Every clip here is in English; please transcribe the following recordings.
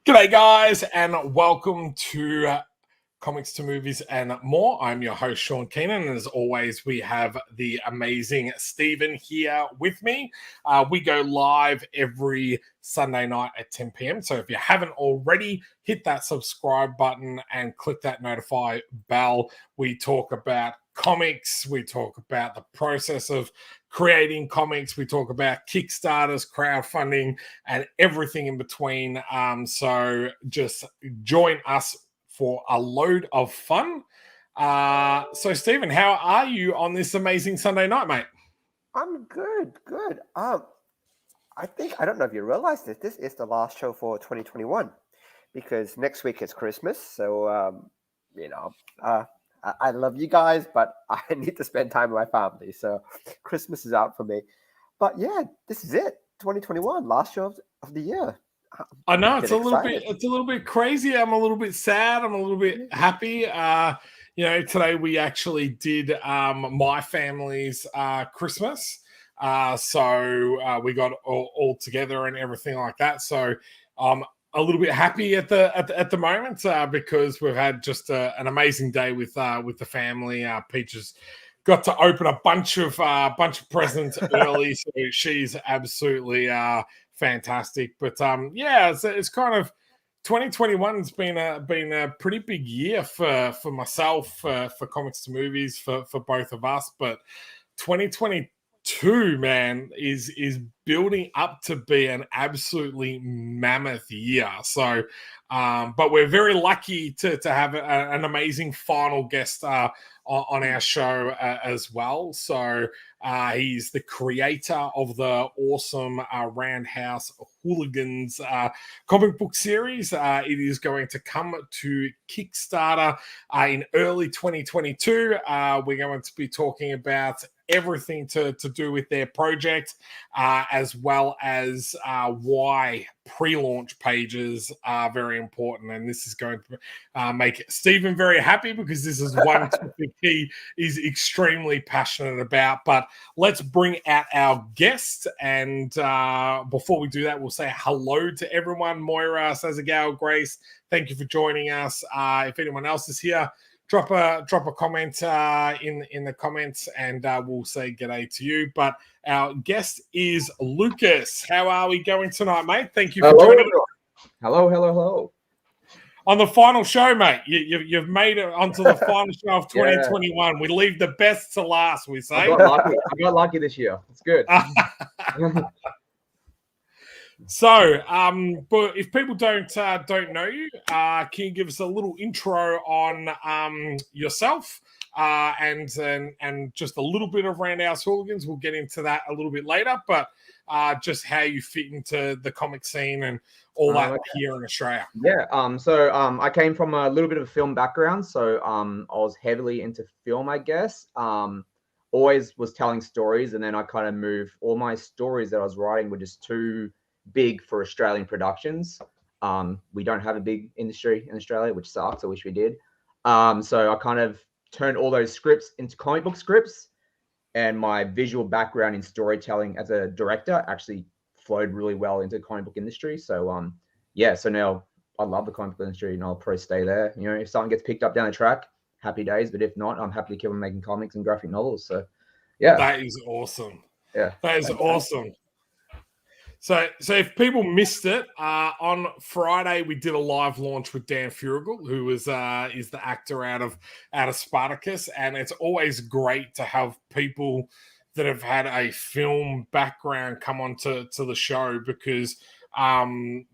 G'day guys, and welcome to Comics to Movies and More. I'm your host, Shaun Keenan, and as always, we have the amazing Stephen here with me. We go live every Sunday night at 10 p.m. So if you haven't already, hit that subscribe button and click that notify bell. We talk about comics, we talk about the process of creating comics, we talk about Kickstarters, crowdfunding, and everything in between. So just join us for a load of fun. So Stephen, how are you on this amazing Sunday night, mate? I'm good. I don't know if you realize this is the last show for 2021 because next week is Christmas. So I love you guys, but I need to spend time with my family. So Christmas is out for me. But yeah, this is it. 2021, last show of the year. I know it's a little bit crazy. I'm a little bit sad. I'm a little bit happy. Today we actually did my family's Christmas. So we got all together and everything like that. So I'm a little bit happy at the moment because we've had just an amazing day with the family. Peaches got to open a bunch of presents early, so she's absolutely fantastic. But it's kind of 2021's been a pretty big year for myself, for Comics to Movies, for both of us. But 2022, man, is building up to be an absolutely mammoth year. So, but we're very lucky to have an amazing final guest on our show as well. So he's the creator of the awesome Roundhouse Hooligans comic book series. It is going to come to Kickstarter in early 2022. We're going to be talking about everything to do with their project, as well as why pre-launch pages are very important. And this is going to make Stephen very happy because this is one topic he is extremely passionate about. But let's bring out our guest. And before we do that, we'll say hello to everyone. Moira, Sazagal, Grace, thank you for joining us. If anyone else is here, drop a comment in the comments, and we'll say g'day to you. But our guest is Lucas. How are we going tonight, mate? Thank you for joining us. Hello. On the final show, mate. You've made it onto the final show of 2021. Yeah. We leave the best to last, we say. I got lucky this year. It's good. So, but if people don't know you, can you give us a little intro on yourself and just a little bit of Roundhouse Hooligans? We'll get into that a little bit later, but just how you fit into the comic scene and all that here in Australia. Yeah. So I came from a little bit of a film background, so I was heavily into film, I guess. Always was telling stories, and then I kind of moved. All my stories that I was writing were just too big for Australian productions. We don't have a big industry in Australia, which sucks. I wish we did. So I kind of turned all those scripts into comic book scripts, and my visual background in storytelling as a director actually flowed really well into the comic book industry. So so now I love the comic book industry, and I'll probably stay there. You know, if something gets picked up down the track, happy days. But if not, I'm happy to keep on making comics and graphic novels. So yeah, that is awesome. Yeah, that is awesome. So if people missed it, on Friday we did a live launch with Dan Furigal, who is the actor out of Spartacus, and it's always great to have people that have had a film background come on to the show, because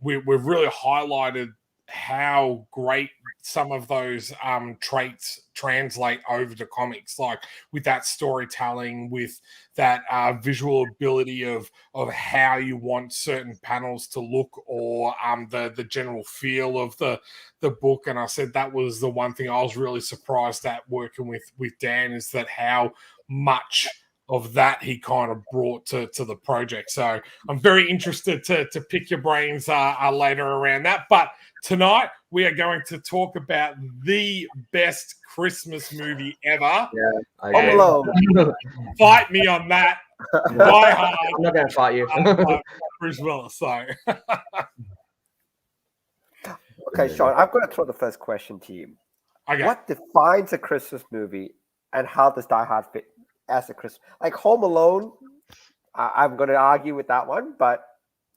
we've really highlighted how great some of those traits translate over to comics, like with that storytelling, with that visual ability of how you want certain panels to look, or the general feel of the book. And I said that was the one thing I was really surprised at working with Dan, is that how much of that he kind of brought to the project. So I'm very interested to pick your brains later around that. But tonight we are going to talk about the best Christmas movie ever. Yeah, Home Alone. Fight me on that. Die Hard. I'm not going to fight you. Bruce Willis. So Okay, Shaun, I'm going to throw the first question to you. Okay. What defines a Christmas movie, and how does Die Hard fit as a Christmas? Like Home Alone, I'm going to argue with that one, but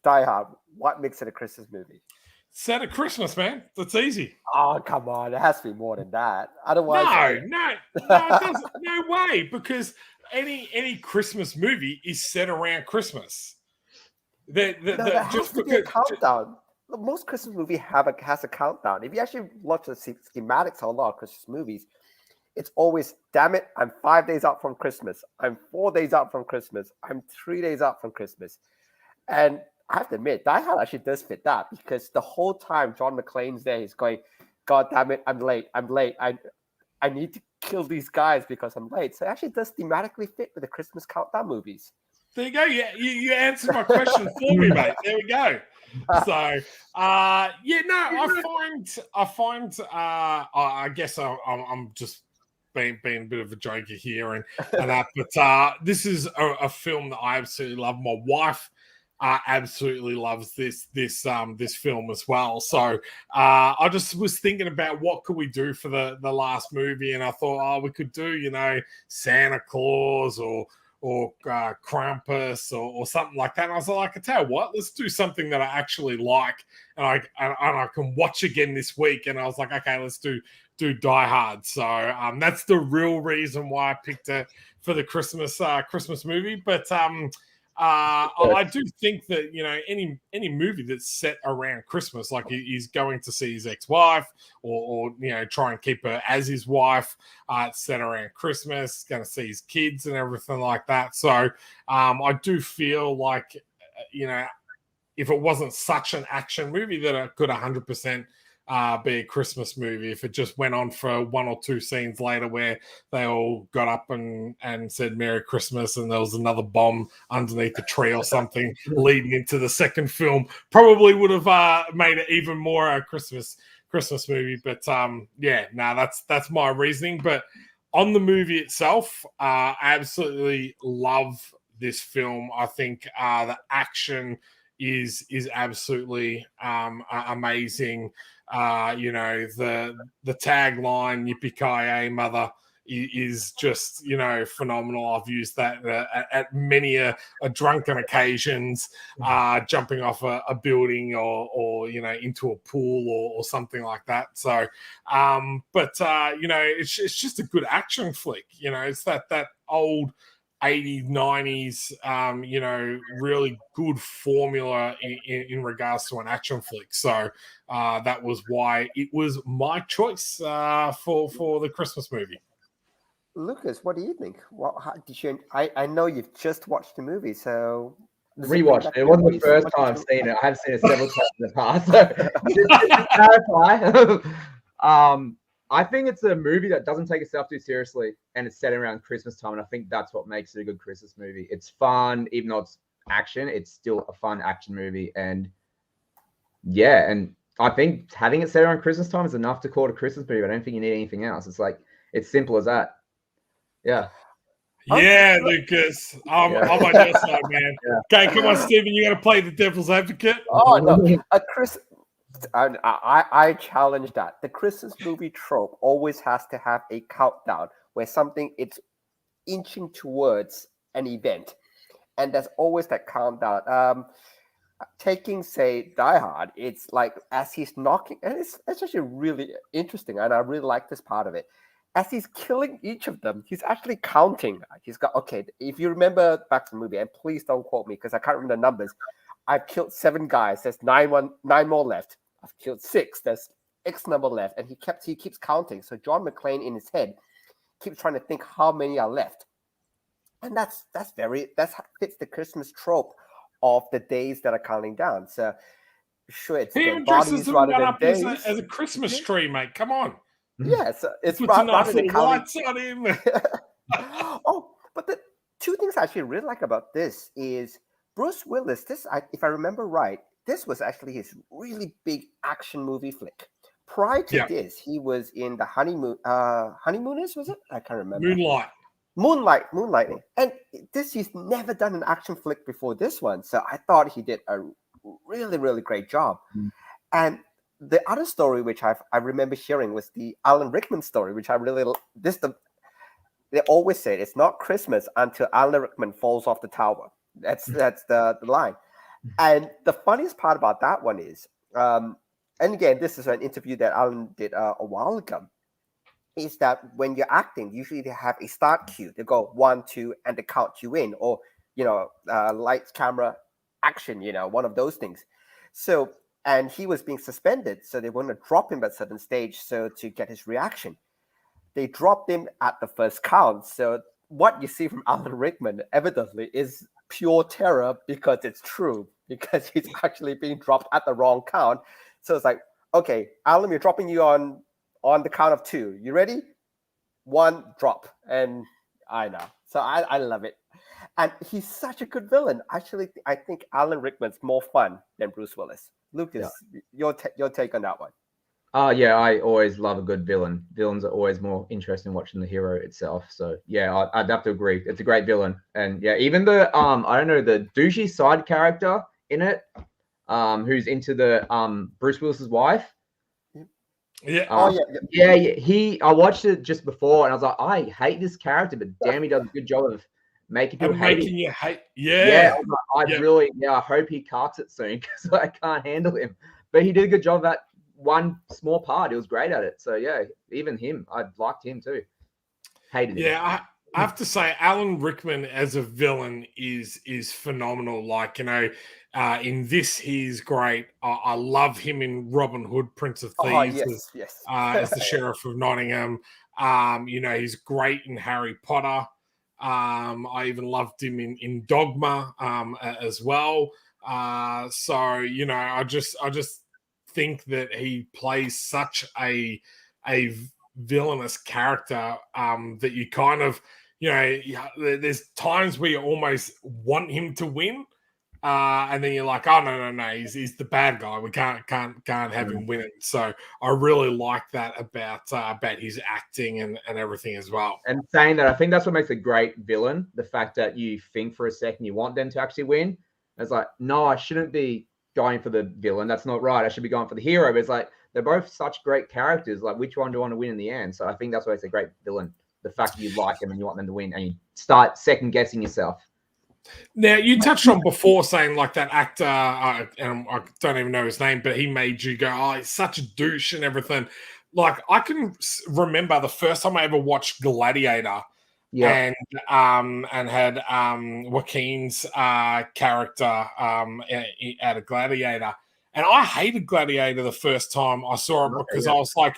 Die Hard, what makes it a Christmas movie? Set at Christmas, man. That's easy. Oh, come on. It has to be more than that. Otherwise, No, it doesn't. No way, because any Christmas movie is set around Christmas. there has to be a countdown. Most Christmas movies has a countdown. If you actually watch the schematics of a lot of Christmas movies, it's always, damn it, I'm 5 days out from Christmas. I'm 4 days out from Christmas. I'm 3 days out from Christmas. And I have to admit, Die Hard actually does fit that, because the whole time John McClane's there, he's going, God damn it, I'm late. I need to kill these guys because I'm late. So it actually does thematically fit with the Christmas countdown movies. There you go. You answered my question for me, mate. There we go. So, I guess I'm just being a bit of a joker here and that, but this is a film that I absolutely love. My wife absolutely loves this film as well. So I just was thinking about what could we do for the last movie, and I thought, we could do, Santa Claus or Krampus or something like that. And I was like, I tell you what, let's do something that I actually like and I can watch again this week. And I was like, okay, let's do Die Hard. So that's the real reason why I picked it for the Christmas movie. But I do think that any movie that's set around Christmas, like he's going to see his ex-wife or try and keep her as his wife, it's set around Christmas, going to see his kids and everything like that. So I do feel like if it wasn't such an action movie, that it could 100% be a Christmas movie. If it just went on for one or two scenes later where they all got up and said Merry Christmas, and there was another bomb underneath the tree or something leading into the second film, probably would have made it even more a Christmas movie. But that's my reasoning. But on the movie itself, I absolutely love this film. I think the action is absolutely amazing. The tagline "Yippee-ki-yay, mother" is just phenomenal. I've used that at many a drunken occasions, jumping off a building or into a pool or something like that. So it's just a good action flick. It's that old 80s, 90s, really good formula in regards to an action flick. So that was why it was my choice for the Christmas movie. Lucas, what do you think? How did you? I know you've just watched the movie, so rewatched it. It wasn't the first time I've seen it. I have seen it several times in the past. So to clarify, I think it's a movie that doesn't take itself too seriously, and it's set around Christmas time. And I think that's what makes it a good Christmas movie. It's fun, even though it's action. It's still a fun action movie, and I think having it set around Christmas time is enough to call it a Christmas movie. I don't think you need anything else. It's simple as that. Yeah. Yeah, Lucas. I'm on your side, man. Yeah. Okay, come on, Stephen. You got to play the devil's advocate. Oh no, I challenge that. The Christmas movie trope always has to have a countdown where something it's inching towards an event, and there's always that countdown. Taking, say, Die Hard, it's like as he's knocking, and it's actually really interesting, and I really like this part of it. As he's killing each of them, he's actually counting. He's got, okay, if you remember back to the movie, and please don't quote me because I can't remember the numbers. I've killed 7 guys. There's 9 more left. I've killed 6. There's X number left. And he keeps counting. So John McClane in his head keeps trying to think how many are left. And that fits the Christmas trope of the days that are counting down. So sure, it's he even dresses them up as a Christmas tree, mate. Come on. Yeah, so it's rather than lights on him. But the 2 things I actually really like about this is Bruce Willis. If I remember right, this was actually his really big action movie flick. Prior to this, he was in the Honeymooners, was it? I can't remember. Moonlighting. And he's never done an action flick before this one. So I thought he did a really, really great job. And the other story which I remember hearing was the Alan Rickman story, which I really they always say it's not Christmas until Alan Rickman falls off the tower. That's the line. And the funniest part about that one is, and again, this is an interview that Alan did a while ago, is that when you're acting, usually they have a start cue. They go 1, 2, and they count you in, or lights, camera, action. One of those things. So, and he was being suspended, so they want to drop him at a certain stage, so to get his reaction. They dropped him at the first count. So what you see from Alan Rickman evidently is pure terror, because it's true, because he's actually being dropped at the wrong count. So it's like, okay, Alan, we're dropping you on the count of 2. You ready? 1, drop. And I know. So I love it. And he's such a good villain. Actually, I think Alan Rickman's more fun than Bruce Willis. Lucas, your take on that one. Yeah, I always love a good villain. Villains are always more interesting watching the hero itself. So yeah, I'd have to agree. It's a great villain. And yeah, even the I don't know, the douchey side character in it, who's into the Bruce Willis's wife. Yeah. I watched it just before, and I was like, I hate this character, but damn, he does a good job of making people hate him. Yeah. I hope he carts it soon, because I can't handle him. But he did a good job of that one small part. He was great at it. So yeah, even him, I liked him too. Hated him. Yeah, I have to say, Alan Rickman as a villain is phenomenal. Like, in this, he's great. I love him in Robin Hood, Prince of Thieves, as the Sheriff of Nottingham. He's great in Harry Potter. I even loved him in Dogma as well. So I just think that he plays such a villainous character that you kind of, there's times where you almost want him to win, and then you're like, oh no, he's the bad guy. We can't have him winning. So I really like that about his acting and everything as well. And saying that, I think that's what makes a great villain. The fact that you think for a second you want them to actually win. It's like, no, I shouldn't be going for the villain. That's not right. I should be going for the hero. But it's like, they're both such great characters. Like, which one do I want to win in the end? So I think that's why it's a great villain. The fact that you like them and you want them to win, and you start second guessing yourself. Now, you touched on before saying like that actor, and I don't even know his name, but he made you go, oh, he's such a douche and everything. Like, I can remember the first time I ever watched Gladiator. Yeah, and had Joaquin's character at a Gladiator, and I hated Gladiator the first time I saw it, because I was like,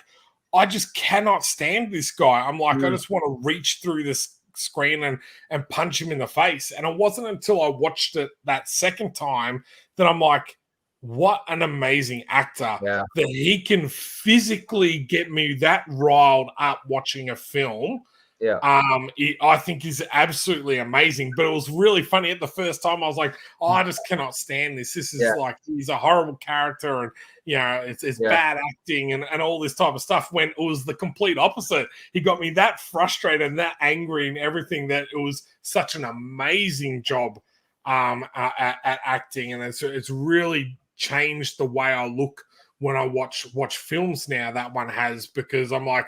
I just cannot stand this guy. I'm like, I just want to reach through this screen and punch him in the face. And it wasn't until I watched it that second time that I'm like, what an amazing actor that he can physically get me that riled up watching a film. Yeah. I think he's absolutely amazing. But it was really funny at the first time. I was like, oh, I just cannot stand this. This is like, he's a horrible character, and it's bad acting and all this type of stuff, when it was the complete opposite. He got me that frustrated and that angry and everything, that it was such an amazing job at acting. And it's really changed the way I look when I watch films now, that one has, because I'm like,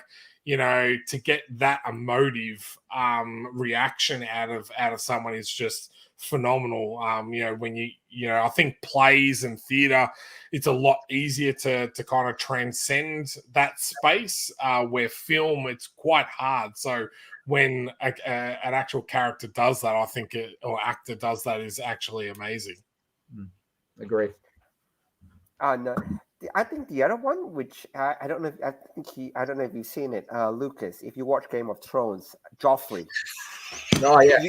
to get that emotive reaction out of someone is just phenomenal. When I think plays and theater, it's a lot easier to kind of transcend that space, where film, it's quite hard. So when an actual character does that, I think or actor does that, is actually amazing. Agree. No. I think the other one, which I don't know, I don't know if you've seen it, Lucas. If you watch Game of Thrones, Joffrey. Oh yeah,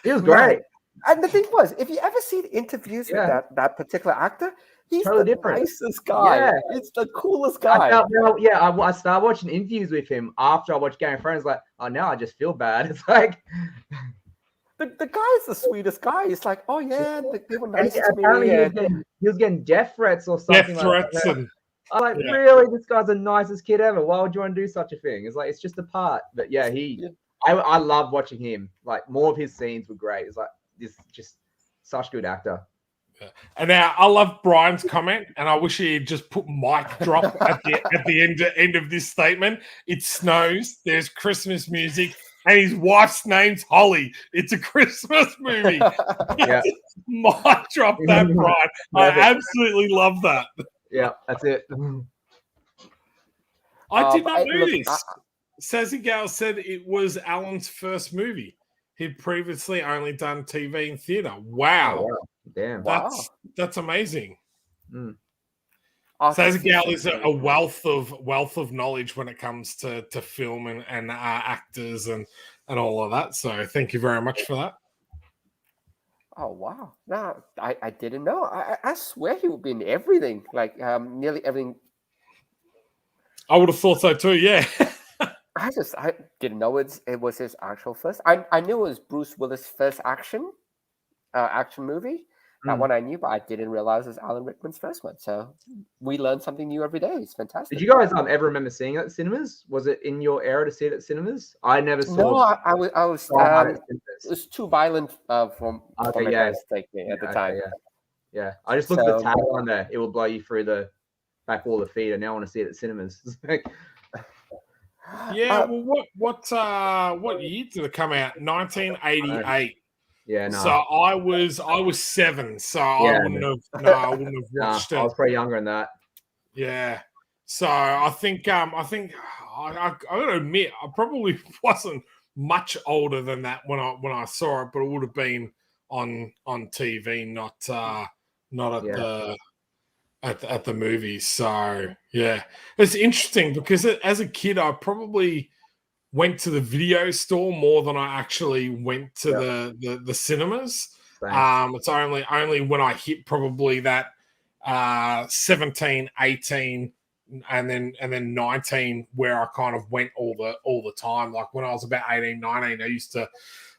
he was great. And the thing was, if you ever see the interviews with that particular actor, he's totally the nicest guy. Yeah. He's the coolest guy. I started watching interviews with him after I watched Game of Thrones. Like, oh, now I just feel bad. It's like. The guy is the sweetest guy. He's like, oh yeah, they were nice to me. He was getting death threats or something. Death threats. I'm like, really? This guy's the nicest kid ever. Why would you want to do such a thing? It's like, it's just a part. But yeah, I love watching him. Like, more of his scenes were great. It's like, this just such good actor. And now I love Brian's comment, and I wish he had just put mic drop at the end of this statement. It snows. There's Christmas music, and his wife's name's Holly. It's a Christmas movie. Yeah. Mic drop that, Brian. I absolutely love that. Yeah, that's it. I did not know this. Sassy Gal said it was Alan's first movie. He'd previously only done TV and theatre. Wow. Oh, wow. Damn. That's amazing. Mm. Sassy Gal is a wealth of knowledge when it comes to film and actors and all of that. So thank you very much for that. Oh wow! No, I didn't know. I swear he would be in everything, like nearly everything. I would have thought so too. Yeah. I didn't know it was his actual first. I knew it was Bruce Willis' first action movie. That one I knew, but I didn't realize it was Alan Rickman's first one. So we learn something new every day. It's fantastic. Did you guys ever remember seeing it at cinemas? Was it in your era to see it at cinemas? I never saw. No, I was. It was too violent for my parents to take me at the time. Yeah. I just looked at the tagline there. It will blow you through the back wall of the feet. I now want to see it at cinemas. Yeah. Well, what year did it come out? 1988. Yeah, no. So I was 7, so I wouldn't have watched it. I was pretty younger than that. Yeah. So I think I gotta admit I probably wasn't much older than that when I saw it, but it would have been on TV, not at the movies. So yeah, it's interesting because as a kid I probably went to the video store more than I actually went to the cinemas. It's only when I hit probably that 17, 18, and then 19 where I kind of went all the time. Like when I was about 18, 19, I used to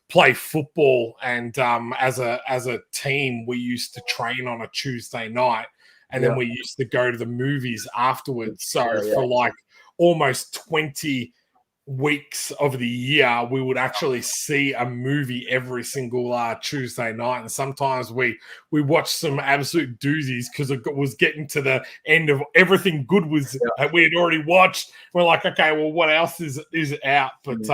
play football, and as a team we used to train on a Tuesday night, and then we used to go to the movies afterwards. So for like almost 20 weeks of the year we would actually see a movie every single Tuesday night, and sometimes we watched some absolute doozies because it was getting to the end of everything good we had already watched. We're like, okay, well, what else is out? But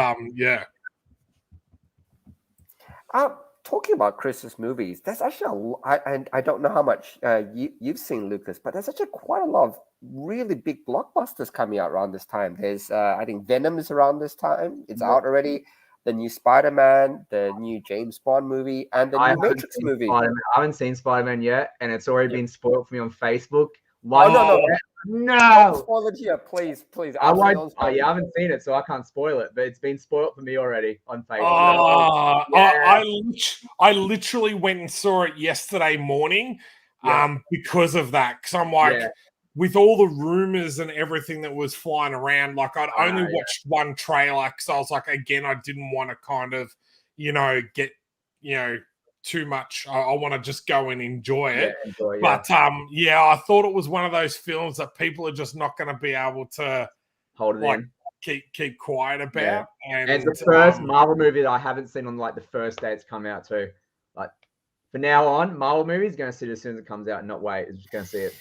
talking about Christmas movies, there's actually I don't know how much you've seen, Lucas, but there's actually quite a lot of really big blockbusters coming out around this time. There's I think Venom is around this time. It's out already. The new Spider-Man, the new James Bond movie, and the new Matrix movie. I haven't seen Spider-Man yet, and it's already been spoiled for me on Facebook. No. No. Spoil it here, please. I haven't seen it, so I can't spoil it. But it's been spoiled for me already on Facebook. I literally went and saw it yesterday morning, because of that. Because I'm like, with all the rumors and everything that was flying around, like I'd only watched one trailer because I was like, again, I didn't want to kind of, get, too much. I want to just go and enjoy it. But I thought it was one of those films that people are just not going to be able to hold it in. Keep quiet about. And it's the first Marvel movie that I haven't seen on like the first day it's come out too. Like for now on, Marvel movies going to see it as soon as it comes out and not wait. It's just going to see it.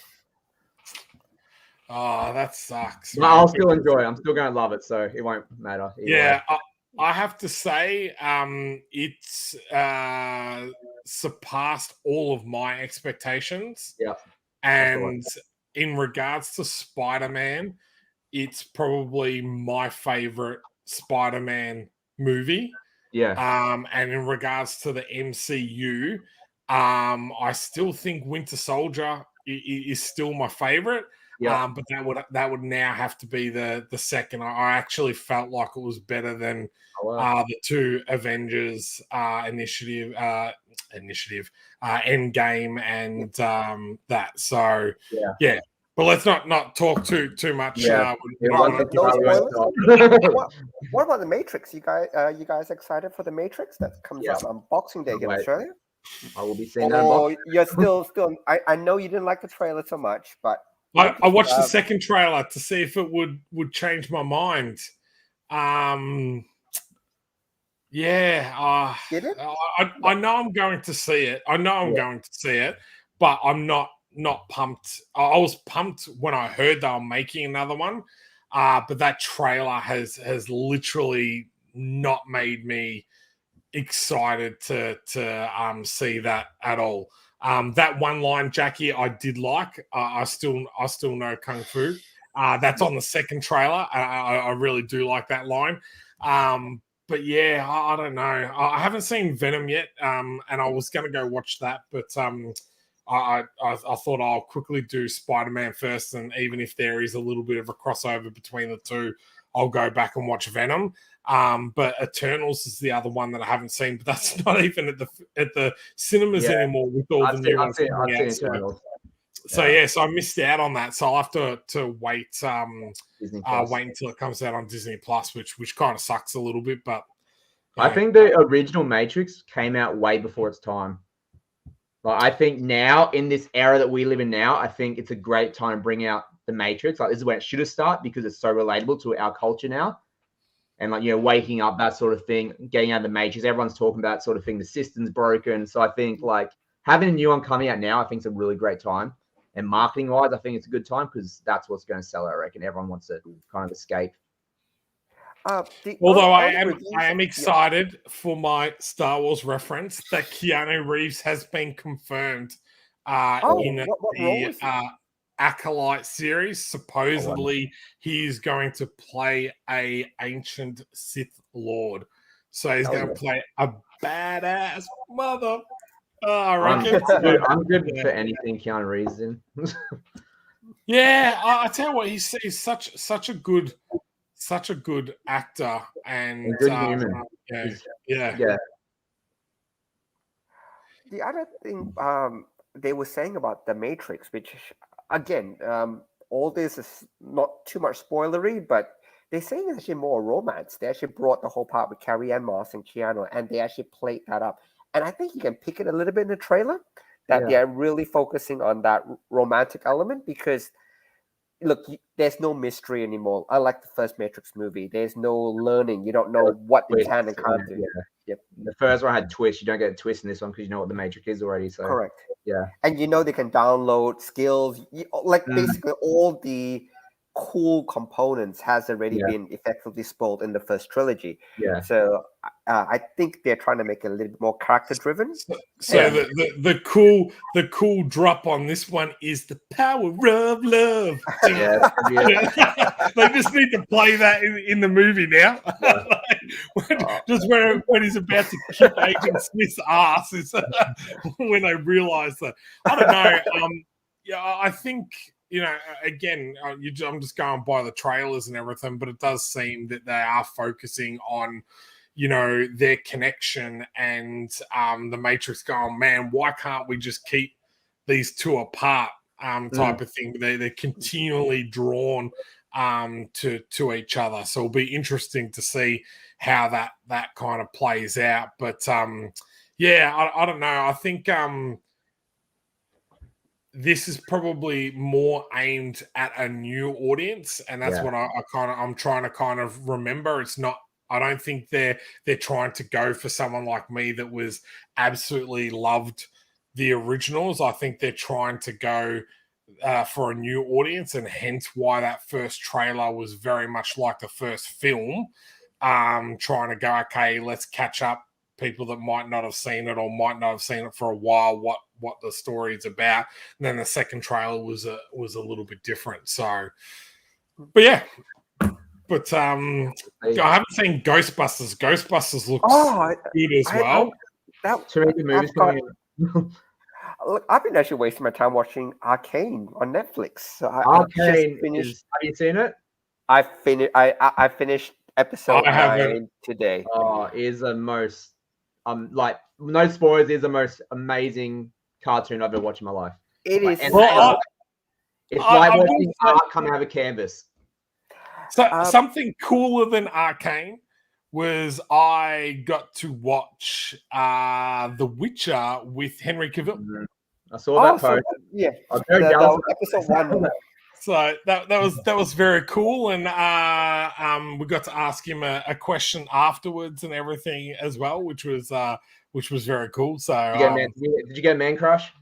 Oh, that sucks. But I'll still enjoy it. I'm still going to love it, so it won't matter. I have to say, it's surpassed all of my expectations. Yeah. And in regards to Spider-Man, it's probably my favorite Spider-Man movie. Yeah. And in regards to the MCU, I still think Winter Soldier is still my favorite. Yeah. But that would now have to be the second. I actually felt like it was better than the two Avengers initiative, Endgame, and that. So yeah. But let's not talk too much. What about the Matrix? You guys excited for the Matrix that comes out on Boxing Day in Australia? I will be seeing that. Oh, you're still. I know you didn't like the trailer so much, but I watched the second trailer to see if it would change my mind. Did it? I know I'm going to see it. I know I'm going to see it, but I'm not pumped. I was pumped when I heard they were making another one, but that trailer has literally not made me excited to see that at all. That one line, Jackie, I did like. I still know Kung Fu. That's on the second trailer. I really do like that line. But yeah, I don't know. I haven't seen Venom yet, and I was going to go watch that, but I thought I'll quickly do Spider-Man first, and even if there is a little bit of a crossover between the two, I'll go back and watch Venom. But Eternals is the other one that I haven't seen, but that's not even at the cinemas anymore with all the new ones coming out. So I missed out on that. So I'll have to wait wait until it comes out on Disney Plus, which kind of sucks a little bit. But I think the original Matrix came out way before its time. Like, I think now, in this era that we live in now, I think it's a great time to bring out the Matrix. Like, this is when it should have started because it's so relatable to our culture now. And, like, waking up, that sort of thing, getting out of the Matrix. Everyone's talking about that sort of thing. The system's broken. So I think, like, having a new one coming out now, I think is a really great time. And marketing-wise, I think it's a good time because that's what's going to sell, I reckon. Everyone wants to kind of escape. Although I am excited for my Star Wars reference that Keanu Reeves has been confirmed in the Acolyte series. Supposedly, he is going to play a ancient Sith Lord. So he's going to play a badass mother. I'm good for anything Keanu Reeves in. Yeah, I tell you what, he's such a good actor and good human. Yeah. The other thing they were saying about the Matrix, which again, all this is not too much spoilery, but they're saying it's actually more romance. They actually brought the whole part with Carrie-Anne Moss and Keanu, and they actually played that up. And I think you can pick it a little bit in the trailer that they are really focusing on that romantic element because, look, there's no mystery anymore. Unlike the first Matrix movie, there's no learning. You don't know what you can and can't do. Yep. The first one had twists. You don't get a twist in this one because you know what the Matrix is already. So correct. Yeah. And they can download skills. Basically all the cool components has already been effectively spoiled in the first trilogy. Yeah. So I think they're trying to make it a little bit more character driven. So the cool drop on this one is the power of love. They just need to play that in the movie now. Just when he's about to kick Agent Smith's ass is when I realise that. I don't know. I think. Again, I'm just going by the trailers and everything, but it does seem that they are focusing on, their connection and the Matrix going, man, why can't we just keep these two apart type of thing? They're continually drawn to each other. So it'll be interesting to see how that kind of plays out. But, I don't know. I think... this is probably more aimed at a new audience, and that's what I'm trying to kind of remember. It's not. I don't think they're trying to go for someone like me that was absolutely loved the originals. I think they're trying to go for a new audience, and hence why that first trailer was very much like the first film. Trying to go, okay, let's catch up people that might not have seen it or might not have seen it for a while. What the story is about. And then the second trailer was a little bit different. So, but yeah. But I haven't seen Ghostbusters. Ghostbusters looks good as well. Look, I've been actually wasting my time watching Arcane on Netflix. So Arcane have you seen it? I finished episode 9 today. Is the most no spoilers, is the most amazing cartoon I've ever watched in my life. It is. It's like watching art come out of a canvas. So something cooler than Arcane was I got to watch The Witcher with Henry Cavill. I saw that post. I'm very jealous. Episode 1. So that was very cool, and we got to ask him a question afterwards and everything as well, which was very cool. So did you get Man Crush?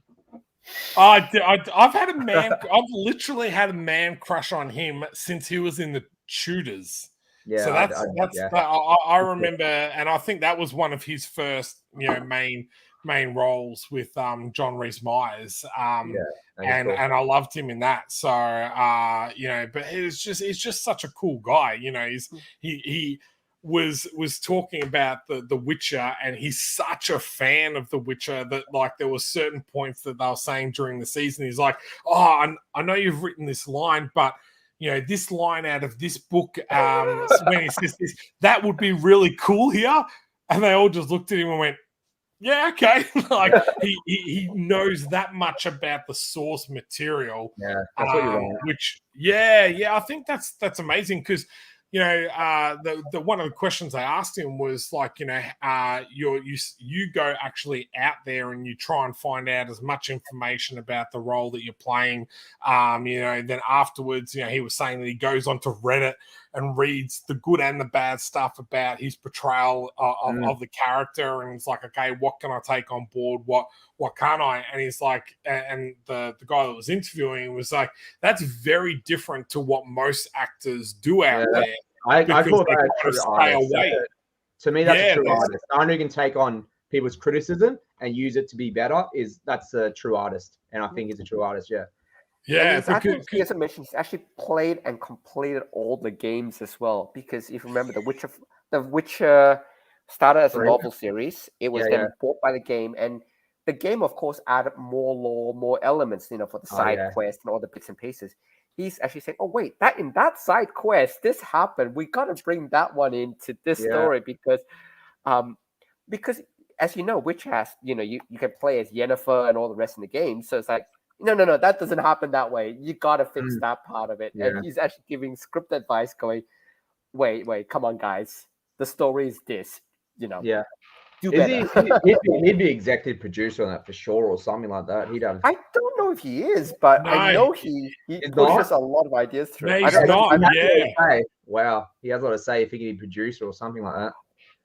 I've had a man. I've literally had a man crush on him since he was in the Tudors. Yeah, So I remember, and I think that was one of his first, main roles with John Rhys Meyers. And I loved him in that. So but it's just such a cool guy. He was talking about the Witcher, and he's such a fan of the Witcher that like there were certain points that they were saying during the season. He's like, oh, I know you've written this line, but this line out of this book, when he says this, that would be really cool here. And they all just looked at him and went, yeah, okay. Like he knows that much about the source material. Yeah, that's what you want. Which, I think that's amazing because the one of the questions I asked him was like, you go actually out there and you try and find out as much information about the role that you're playing. Then afterwards, he was saying that he goes onto Reddit and reads the good and the bad stuff about his portrayal of the character, and it's like, okay, what can I take on board? What can't I? And he's like, and the guy that was interviewing was like, that's very different to what most actors do out there. I call that a true artist. To me, that's a true artist. Someone who can take on people's criticism and use it to be better that's a true artist. And I think he's a true artist. Yeah. Yeah, I think he hasn't mentioned he's actually played and completed all the games as well. Because if you remember, the Witcher started as a novel series. It was then bought by the game, and the game, of course, added more lore, more elements, for the side quest and all the bits and pieces. He's actually saying, "Oh wait, in that side quest, this happened. We got to bring that one into this story because as you know, Witcher has you can play as Yennefer and all the rest in the game. So it's like." No, that doesn't happen that way. You got to fix that part of it. Yeah. And he's actually giving script advice going, wait, come on, guys. The story is this, Yeah. Do better. He'd be executive producer on that for sure or something like that. I don't know if he is, but I know he pushes a lot of ideas through. No, he's not. Wow. He has a lot to say if he can be producer or something like that.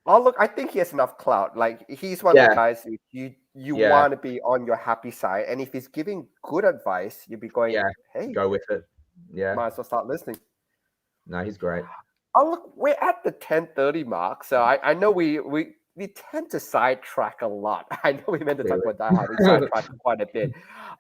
Oh, look, I think he has enough clout. Like, he's one of the guys who you want to be on your happy side. And if he's giving good advice, you'd be going, hey, go with it. Yeah. Might as well start listening. No, he's great. Oh, look, we're at the 10:30 mark. So I know we tend to sidetrack a lot. I know we meant to talk about that, how we sidetrack quite a bit.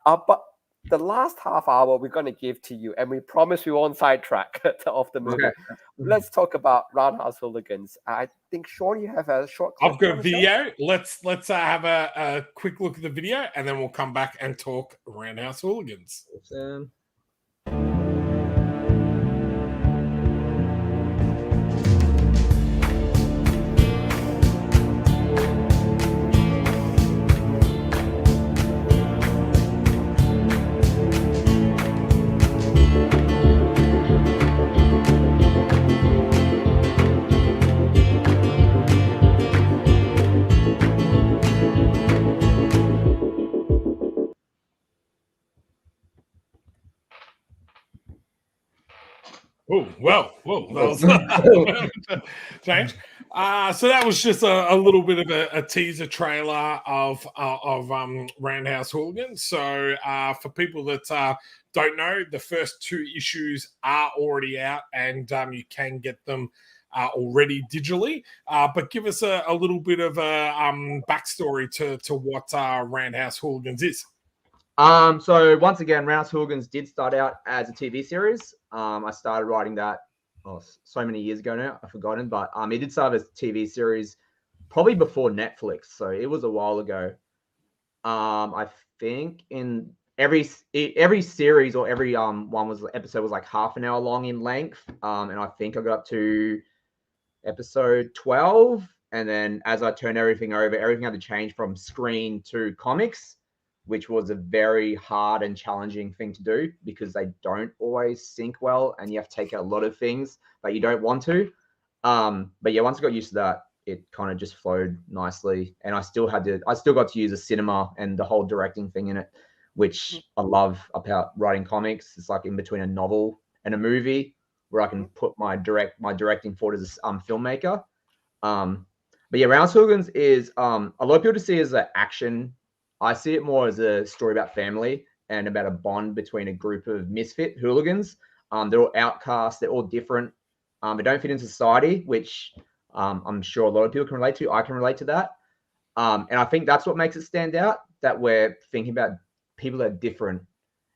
But the last half hour we're going to give to you, and we promise we won't sidetrack off the movie. Okay. Let's talk about Roundhouse Hooligans. I think, Shaun, you have a short clip. I've got a video. Let's have a quick look at the video, and then we'll come back and talk Roundhouse Hooligans. Awesome. Oh, well, that was change. So that was just a little bit of a teaser trailer of Roundhouse Hooligans. So for people that don't know, the first 2 issues are already out, and you can get them already digitally. But give us a little bit of a backstory to what Roundhouse Hooligans is. So once again, Roundhouse Hooligans did start out as a TV series. I started writing that so many years ago now, I've forgotten, but it did start as a TV series probably before Netflix, so it was a while ago. I think in every series or every episode was like half an hour long in length, and I think I got up to episode 12, and then as I turned everything over, everything had to change from screen to comics, which was a very hard and challenging thing to do because they don't always sync well, and you have to take out a lot of things that you don't want to. But yeah, once I got used to that, it kind of just flowed nicely, and I still got to use a cinema and the whole directing thing in it, which I love about writing comics. It's like in between a novel and a movie where I can put my directing forward as a filmmaker. But yeah, Roundhouse Hooligans is a lot of people to see as an action I see it more as a story about family and about a bond between a group of misfit hooligans. They're all outcasts. They're all different. They don't fit in society, which I'm sure a lot of people can relate to. I can relate to that. And I think that's what makes it stand out, that we're thinking about people that are different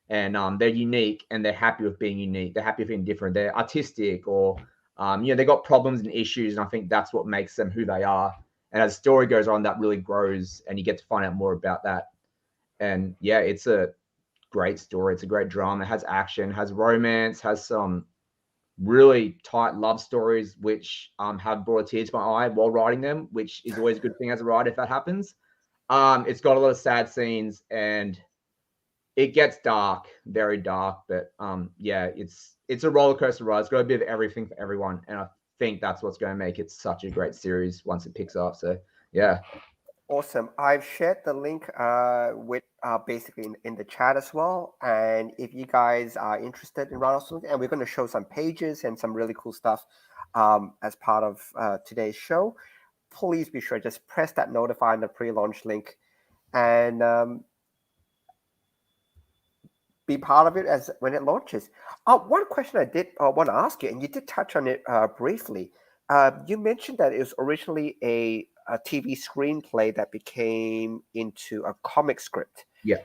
and they're unique and they're happy with being unique. They're happy with being different. They're artistic or, they got problems and issues. And I think that's what makes them who they are. And as the story goes on, that really grows and you get to find out more about that. And yeah, it's a great story. It's a great drama. It has action, has romance, has some really tight love stories, which have brought a tear to my eye while writing them, which is always a good thing as a writer if that happens. It's got a lot of sad scenes and it gets dark, very dark, but yeah, it's a roller coaster ride. It's got a bit of everything for everyone, and I think that's what's going to make it such a great series once it picks up. So yeah. Awesome. I've shared the link with basically in the chat as well. And if you guys are interested in Roundhouse Hooligans, and we're going to show some pages and some really cool stuff as part of today's show, please be sure just press that notify on the pre-launch link and be part of it as when it launches. One question I did want to ask you, and you did touch on it briefly. You mentioned that it was originally a TV screenplay that became into a comic script. Yeah.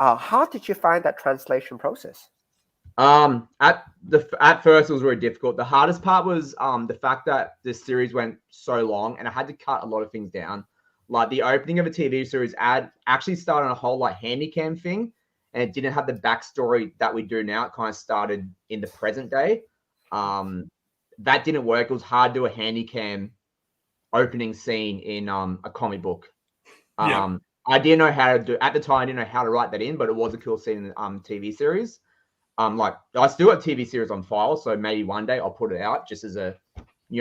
How did you find that translation process? At first it was very difficult. The hardest part was the fact that this series went so long and I had to cut a lot of things down. Like the opening of a TV series actually started on a whole like handycam thing, and it didn't have the backstory that we do now. It kind of started in the present day. That didn't work. It was hard to do a handycam opening scene in a comic book. I didn't know how to do at the time. I didn't know how to write that in, but it was a cool scene in the TV series. Like I still have TV series on file, so maybe one day I'll put it out just as a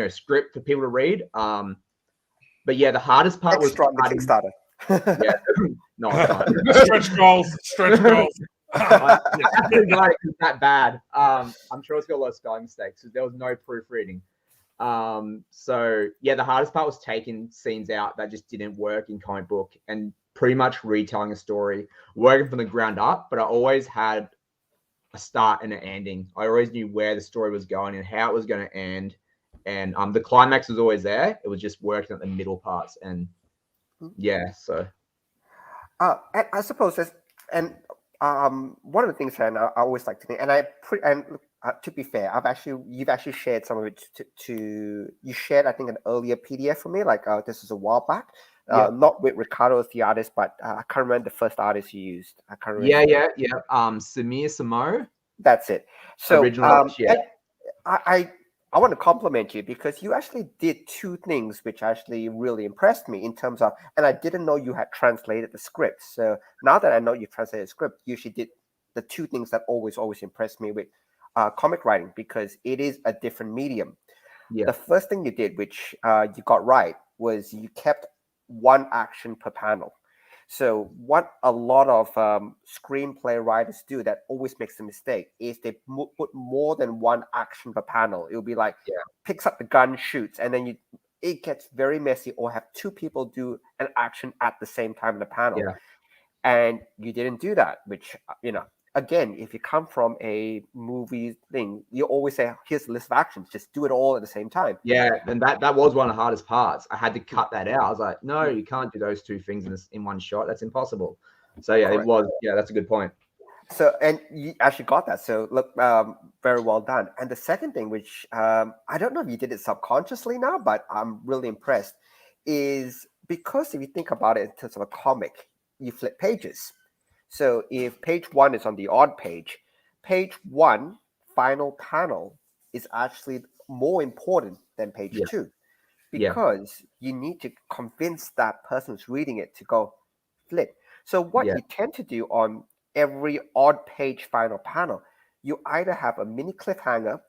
script for people to read. But yeah, the hardest part was on the Kickstarter. Yeah, no, stretch goals. I actually got it that bad. I'm sure it's got a lot of spelling mistakes because there was no proofreading. So yeah, the hardest part was taking scenes out that just didn't work in comic book and pretty much retelling a story, working from the ground up. But I always had a start and an ending. I always knew where the story was going and how it was going to end. And the climax was always there. It was just working at the middle parts. And yeah, so. And I suppose that's, and one of the things that I always like to think, and to be fair, you've actually shared some of it you shared, I think, an earlier PDF for me, like this is a while back. Not with Ricardo as the artist, but I can't remember the first artist you used. I can't remember. Yeah. Samir Samo. That's it. So original, I want to compliment you because you actually did two things which actually really impressed me in terms of, and I didn't know you had translated the script. So now that I know you translated the script, you actually did the two things that always impressed me with comic writing, because it is a different medium. Yeah. The first thing you did, which you got right, was you kept one action per panel. So what a lot of screenplay writers do that always makes a mistake is they put more than one action per panel. It'll be like picks up the gun, shoots, and then it gets very messy, or have two people do an action at the same time in the panel. Yeah. And you didn't do that, which, again, if you come from a movie thing, you always say, here's a list of actions, just do it all at the same time. Yeah, and that was one of the hardest parts. I had to cut that out. I was like, no, you can't do those two things in one shot. That's impossible. So yeah, Correct. It was, that's a good point. So, and you actually got that. So look, very well done. And the second thing, which I don't know if you did it subconsciously now, but I'm really impressed, is because if you think about it in terms of a comic, you flip pages. So if page 1 is on the odd page, page 1 final panel is actually more important than page 2, because you need to convince that person who's reading it to go flip. So what you tend to do on every odd page final panel, you either have a mini cliffhanger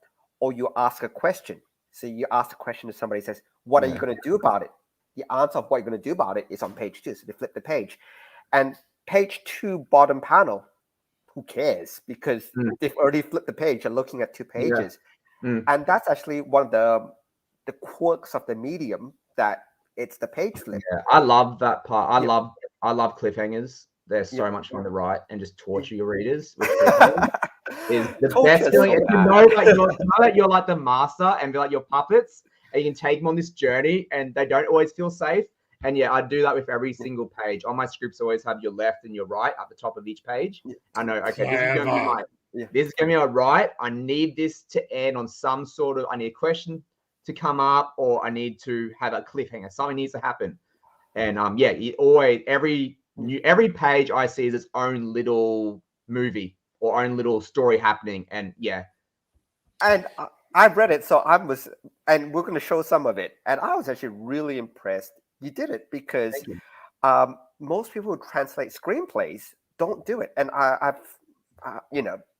or you ask a question. So you ask a question to somebody, says, what are you going to do about it? The answer of what you're going to do about it is on page 2. So they flip the page. And page 2 bottom panel, who cares? Because they've already flipped the page and looking at 2 pages. And that's actually one of the quirks of the medium, that it's the page flip. I love that part. I love cliffhangers. They're so much fun to write and just torture your readers with is the Torture best feeling. so You bad. know that you're like the master and be like your puppets, and you can take them on this journey, and they don't always feel safe. And yeah, I do that with every single page. On my scripts, always have your left and your right at the top of each page. I know, okay, this is gonna be my this is gonna be my right. I need this to end on some sort of. I need a question to come up, or I need to have a cliffhanger. Something needs to happen. And yeah, you always every page I see is its own little movie or own little story happening. And yeah, and I've read it, so and we're going to show some of it. And I was actually really impressed. You did it because most people who translate screenplays don't do it, and I've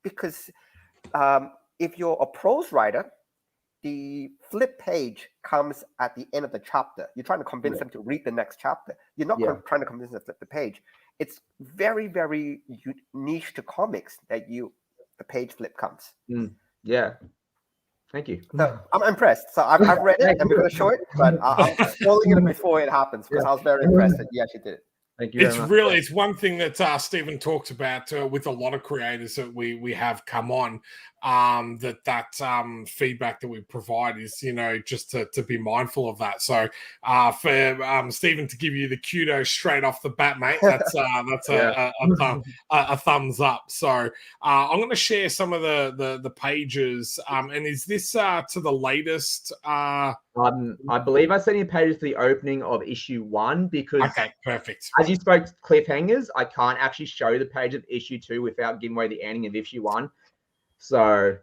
because if you're a prose writer, the flip page comes at the end of the chapter. You're trying to convince them to read the next chapter. You're not trying to convince them to flip the page. It's very, very niche to comics that the page flip comes. Yeah. Thank you. So I'm impressed. So I've read it, and we're going to show it, but I'm spoiling it before it happens because I was very impressed that you actually did it. Thank you. It's one thing that Stephen talks about with a lot of creators that we have come on. That feedback that we provide is just to be mindful of that. So for Stephen to give you the kudos straight off the bat, mate, that's a thumbs up. So I'm going to share some of the pages. And is this to the latest? I believe I sent you pages to the opening of issue 1 because okay, perfect. As you spoke cliffhangers, I can't actually show the page of issue 2 without giving away the ending of issue 1. So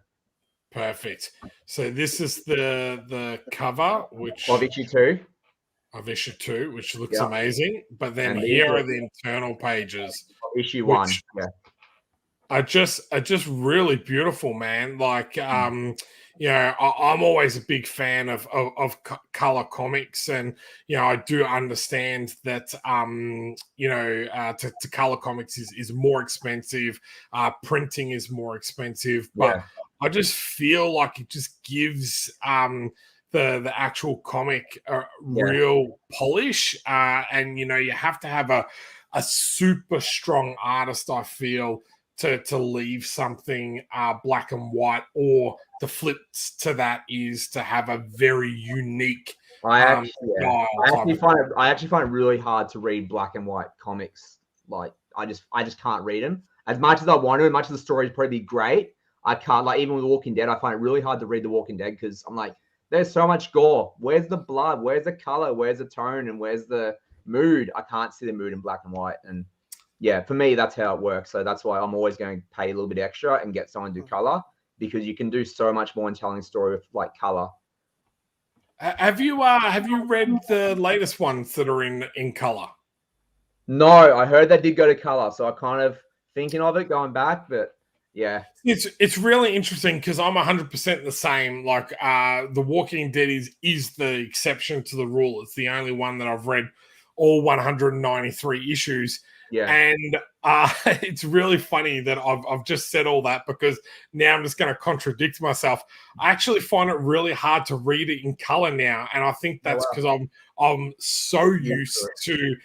perfect. So this is the cover of issue 2. Of issue 2, which looks amazing. But then here are the internal pages. Of issue 1. Yeah. Are just really beautiful, man. Like I'm always a big fan of color comics, and I do understand that to color comics is more expensive. Printing is more expensive, but I just feel like it just gives the actual comic a real polish, and you have to have a super strong artist, I feel, to leave something black and white, or the flip to that is to have a very unique I actually find it really hard to read black and white comics. Like I just can't read them as much as I want to. As much as the story is probably great, I can't. Like even with Walking Dead, I find it really hard to read The Walking Dead because I'm like, there's so much gore. Where's the blood? Where's the color? Where's the tone? And where's the mood? I can't see the mood in black and white. And yeah, for me, that's how it works. So that's why I'm always going to pay a little bit extra and get someone to do color, because you can do so much more in telling a story with like color. Have you read the latest ones that are in color? No, I heard they did go to color, so I kind of thinking of it going back, but yeah, it's really interesting because I'm 100% the same. Like The Walking Dead is the exception to the rule. It's the only one that I've read all 193 issues. Yeah, and it's really funny that I've just said all that, because now I'm just going to contradict myself. I actually find it really hard to read it in color now, and I think that's because I'm so used to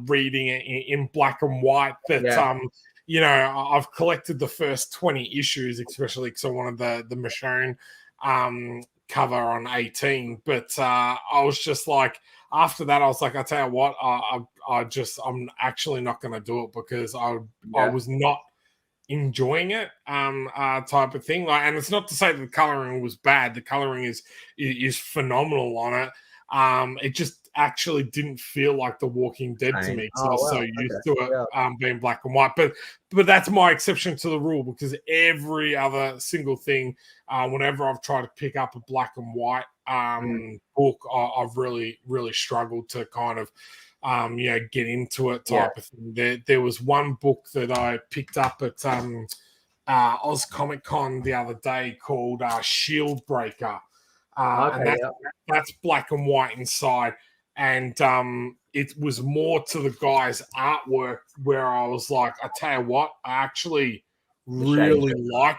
reading it in black and white that I've collected the first 20 issues, especially because I wanted the Michonne cover on 18. But I was just like, after that, I was like, I tell you what, I'm actually not going to do it, because I was not enjoying it, type of thing. Like, and it's not to say that the coloring was bad. The coloring is phenomenal on it. It just actually didn't feel like The Walking Dead to me, because I was so used to it being black and white. But that's my exception to the rule, because every other single thing, whenever I've tried to pick up a black and white book, I've really, really struggled to kind of get into it type of thing. There was one book that I picked up at Oz Comic Con the other day called Shield Breaker. And that's black and white inside. And it was more to the guy's artwork, where I was like, I tell you what, I actually really like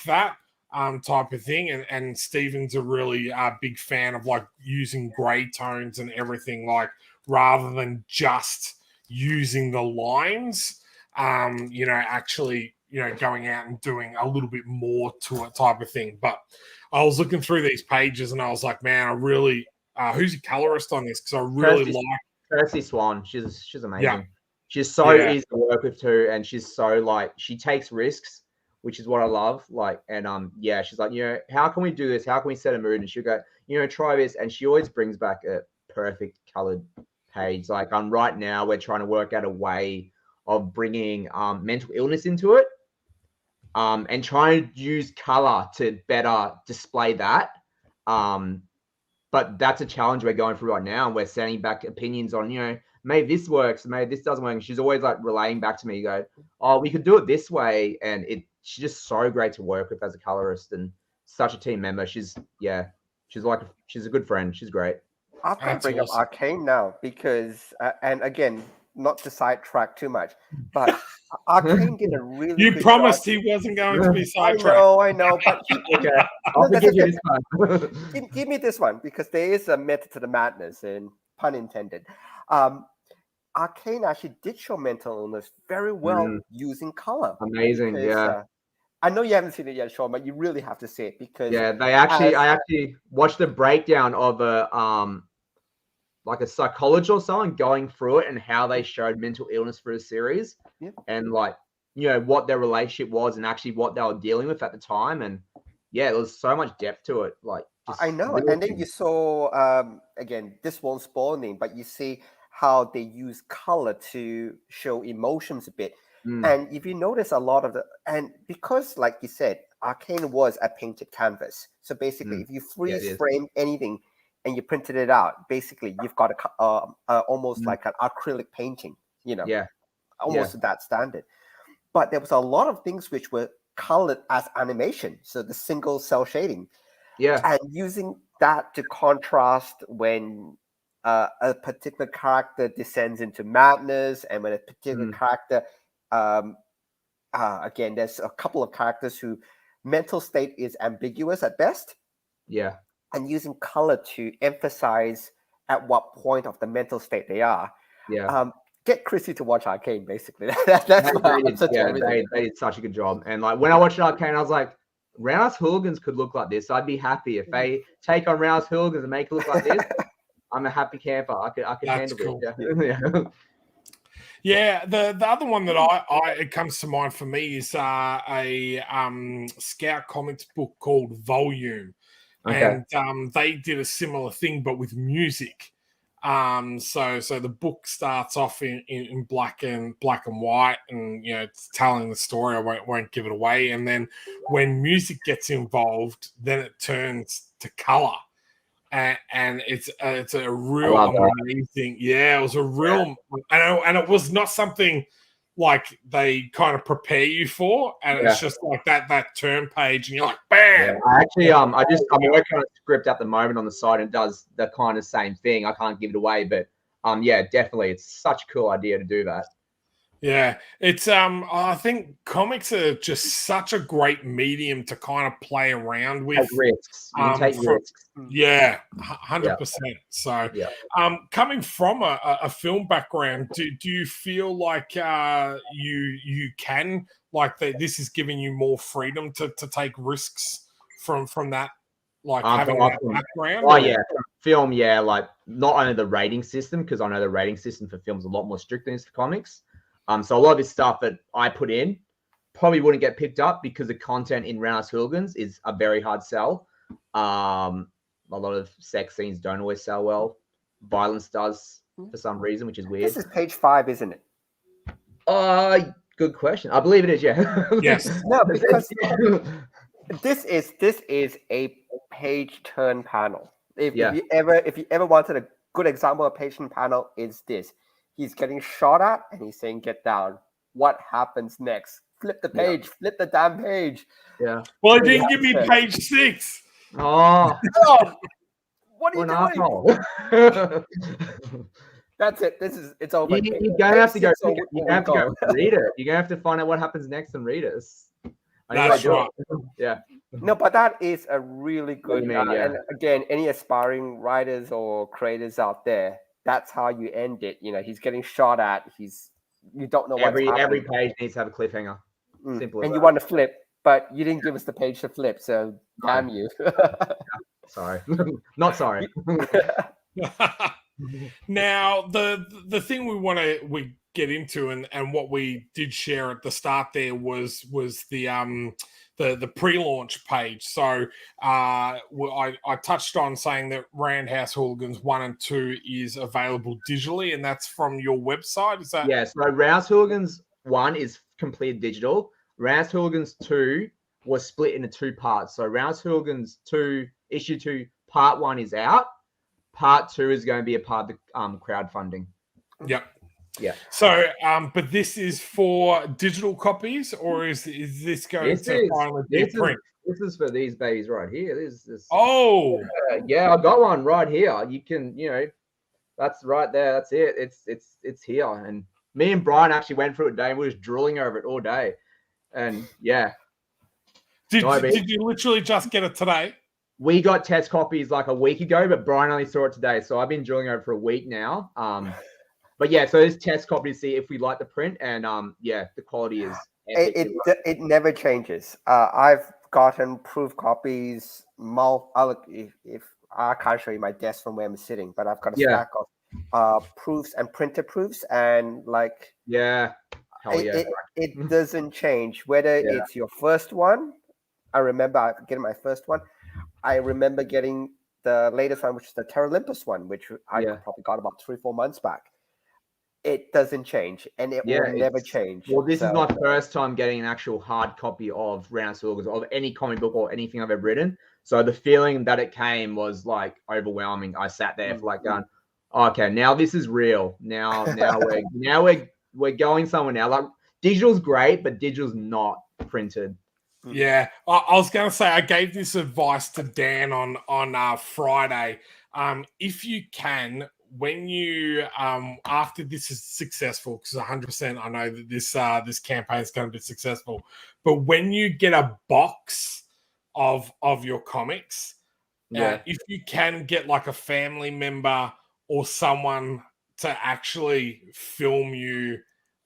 that type of thing. And Stephen's a really big fan of like using grey tones and everything, like rather than just using the lines, actually, going out and doing a little bit more to it type of thing. But I was looking through these pages and I was like, man, I really, who's a colorist on this? Because I really like Kirsty Swan. She's amazing. Yeah. She's so easy to work with too, and she's so she takes risks, which is what I love. She's like, how can we do this? How can we set a mood? And she'll go, try this, and she always brings back a perfect colored page. Like right now, we're trying to work out a way of bringing mental illness into it, and trying to use color to better display that. But that's a challenge we're going through right now, and we're sending back opinions on, maybe this works, maybe this doesn't work. And she's always like relaying back to me, oh, we could do it this way. And she's just so great to work with as a colorist and such a team member. She's a good friend. She's great. I'm going to bring up Arcane now because, and again, not to sidetrack too much, but Arcane did a really You good promised job. he wasn't going to be sidetracked. I know, but Okay, I'll forgive you this time. Give me this one, because there is a method to the madness, and pun intended. Arcane actually did show mental illness very well using color. Amazing, because, I know you haven't seen it yet, Shaun, but you really have to see it because I actually watched a breakdown of a psychologist or someone going through it and how they showed mental illness for a series, and what their relationship was and actually what they were dealing with at the time, and there was so much depth to it. I know, and then you saw again, this won't spoil anything, but you see how they use color to show emotions a bit. And if you notice a lot of and because like you said, Arcane was a painted canvas. So basically, if you freeze frame anything and you printed it out, basically you've got almost like an acrylic painting, almost to that standard. But there was a lot of things which were colored as animation. So the single cell shading. And using that to contrast when a particular character descends into madness, and when a particular character, again, there's a couple of characters who mental state is ambiguous at best. And using color to emphasize at what point of the mental state they are. Get Chrissy to watch Arcane, basically. That's they did such a good job. And when I watched Arcane, I was like, Roundhouse Hooligans could look like this. I'd be happy if they take on Roundhouse Hooligans and make it look like this. I'm a happy camper. I could handle cool. it. The other one that it comes to mind for me is a Scout Comics book called Volume. Okay. And they did a similar thing, but with music. So the book starts off in black and white, and it's telling the story. I won't give it away. And then when music gets involved, then it turns to color, and it's a real amazing. It was a real, and it was not something like they kind of prepare you for, and it's just like that turn page, and you're like, bam. I actually, I'm working on a script at the moment on the side, and it does the kind of same thing. I can't give it away, but definitely, it's such a cool idea to do that. Yeah, it's I think comics are just such a great medium to kind of play around with. Take risks. Take risks. Yeah, 100%. So, coming from a film background, do you feel like you can, like, this is giving you more freedom to take risks from that, like having that background? Oh, yeah, film, like not only the rating system, because I know the rating system for films is a lot more strict than it's for comics. So a lot of this stuff that I put in probably wouldn't get picked up because the content in Roundhouse Hooligans is a very hard sell. A lot of sex scenes don't always sell well. Violence does for some reason, which is weird. This is page 5, isn't it? Good question. I believe it is. Yeah. Yes. No, because this is a page turn panel. If you ever wanted a good example of page turn panel, is this. He's getting shot at, and he's saying, "Get down." What happens next? Flip the page. Flip the damn page. Yeah. Well, he didn't give me page 6. Oh. What are you doing? That's it. It's over. You're gonna have to go. You have to go read it. You're gonna have to find out what happens next and read it. That's right. Yeah. No, but that is a really good. And again, any aspiring writers or creators out there, that's how you end it. He's getting shot at. You don't know what's happening. Every page needs to have a cliffhanger. Simple as and that. you want to flip, but you didn't give us the page to flip, so damn you. Sorry. Not sorry. Now, the thing we get into and what we did share at the start there was the pre-launch page. So I touched on saying that Roundhouse Hooligans 1 and 2 is available digitally, and that's from your website. Is that? Yeah, so Roundhouse Hooligans 1 is completely digital. Roundhouse Hooligans 2 was split into 2 parts. So Roundhouse Hooligans 2, issue 2, part 1 is out. Part 2 is going to be a part of the crowdfunding. Yep. Yeah. So, but this is for digital copies, or is this going to finally be a print? This is for these babies right here. This. Oh. Yeah, I got one right here. You can, that's right there. That's it. It's here. And me and Brian actually went through it today, and we were just drooling over it all day. And yeah. Did you literally just get it today? We got test copies like a week ago, but Brian only saw it today. So I've been drilling over it for a week now. But yeah, so there's test copies to see if we like the print, and the quality is epic. It never changes. I've gotten proof copies. If I can't show you my desk from where I'm sitting, but I've got a stack of proofs and printed proofs, and it doesn't change whether it's your first one. I remember getting my first one. I remember getting the latest one, which is the Terra Olympus one, which I probably got about 3-4 months back. It doesn't change, and it will never change. Well, this is my first time getting an actual hard copy of Roundhouse Hooligans, of any comic book or anything I've ever written. So the feeling that it came was like overwhelming. I sat there for like going, okay, now this is real. Now we're going somewhere now. Like digital's great, but digital's not printed. Yeah, I was going to say I gave this advice to Dan on Friday. If you can, when you after this is successful, because 100% I know that this campaign is going to be successful, but when you get a box of your comics, if you can get like a family member or someone to actually film you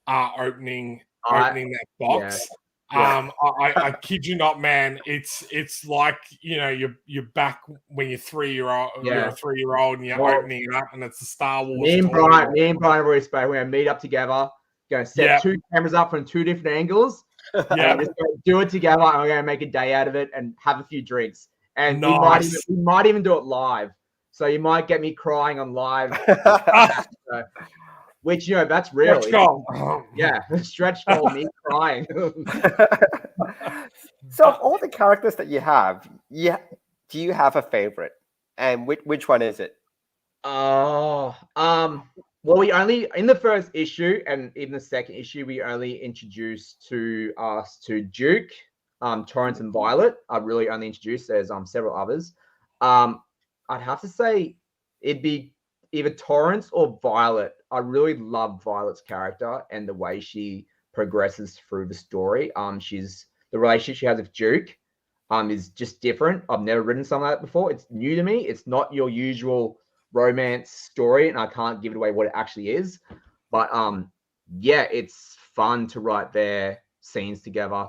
opening that box. I kid you not, man. It's like you're back when you're 3-year-old. You're a 3-year-old and you're opening it up, and it's a Star Wars. Me and Brian have already spoken. We're gonna meet up together. Gonna set 2 cameras up from 2 different angles. Just gonna do it together, and we're gonna make a day out of it and have a few drinks. And we might even do it live. So you might get me crying on live. Which, that's real. Stretch goal. Stretch goal, me crying. So of all the characters that you have, do you have a favorite? And which one is it? Well, we only, in the first issue and even the second issue, we only introduced to Duke, Torrance and Violet. I really only introduced. There's several others. I'd have to say it'd be either Torrance or Violet. I really love Violet's character and the way she progresses through the story. The relationship she has with Duke is just different. I've never written something like that before. It's new to me. It's not your usual romance story, and I can't give it away what it actually is. But it's fun to write their scenes together.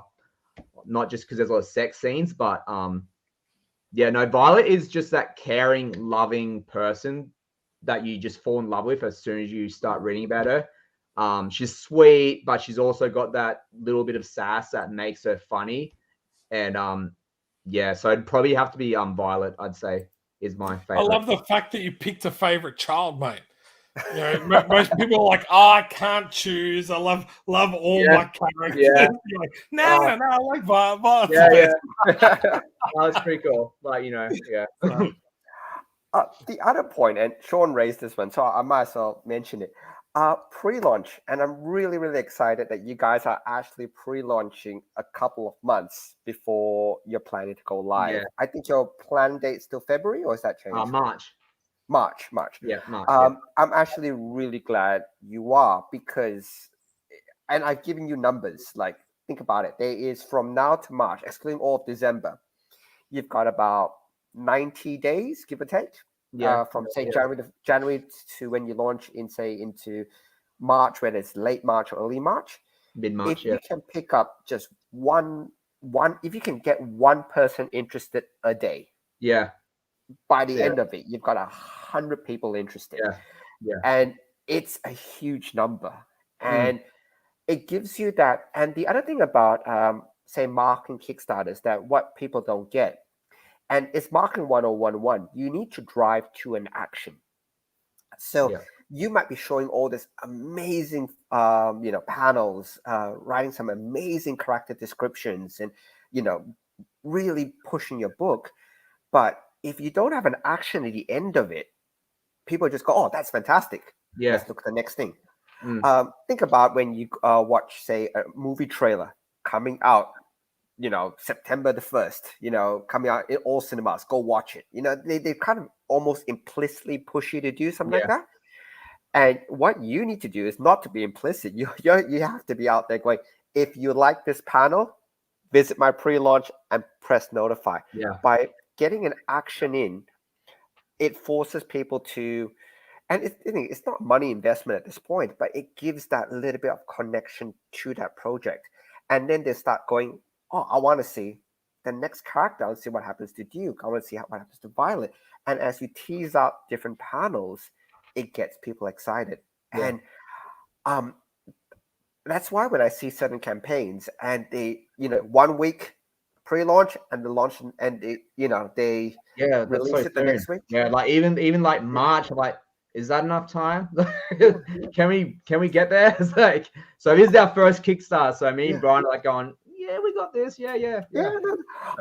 Not just because there's a lot of sex scenes, but Violet is just that caring, loving person that you just fall in love with as soon as you start reading about her. She's sweet, but she's also got that little bit of sass that makes her funny. And so it'd probably have to be Violet, I'd say, is my favorite. I love the fact that you picked a favorite child, mate. Most people are like, I can't choose. I love all my characters. Yeah. You're like, no, I like Violet. That's pretty cool. Like, The other point, and Shaun raised this one, so I might as well mention it. Pre-launch, and I'm really, really excited that you guys are actually pre-launching a couple of months before you're planning to go live. Yeah. I think your plan date's still February, or is that changed? March. Yeah, March. I'm actually really glad you are, because, and I've given you numbers. Like, think about it. There is, from now to March, excluding all of December, you've got about 90 days, give or take. Yeah. From say Yeah. January to when you launch into March, whether it's late March or early March. Mid-March, If you can pick up just one, if you can get one person interested a day, yeah, by the yeah, end of it, you've got 100 people interested, yeah, yeah. and it's a huge number, Mm. and it gives you that. And the other thing about say marketing Kickstarters that what people don't get, and it's marketing 1011, you need to drive to an action. So Yeah. you might be showing all this amazing, panels, writing some amazing character descriptions, and really pushing your book. But if you don't have an action at the end of it, people just go, "Oh, that's fantastic. Yeah. Let's look at the next thing." Mm. Think about when you watch, say, a movie trailer coming out, September the 1st, coming out in all cinemas. Go watch it. They kind of almost implicitly push you to do something like Yeah. that. And what you need to do is not to be implicit. You have to be out there going, if you like this panel, visit my pre-launch and press notify. Yeah. By getting an action in, it forces people to, and it's not money investment at this point, but it gives that little bit of connection to that project. And then they start going, oh, I want to see the next character. I want to see what happens to Duke. I want to see what happens to Violet. And as you tease out different panels, it gets people excited. Yeah. And that's why when I see certain campaigns and they, 1 week pre-launch and the launch and they Yeah, that's release so it the soon. next week. Yeah, like even like March, I'm like, is that enough time? Can we get there? It's like, so this is our first Kickstarter. So me and Brian are like going, yeah, we got this. Yeah. No.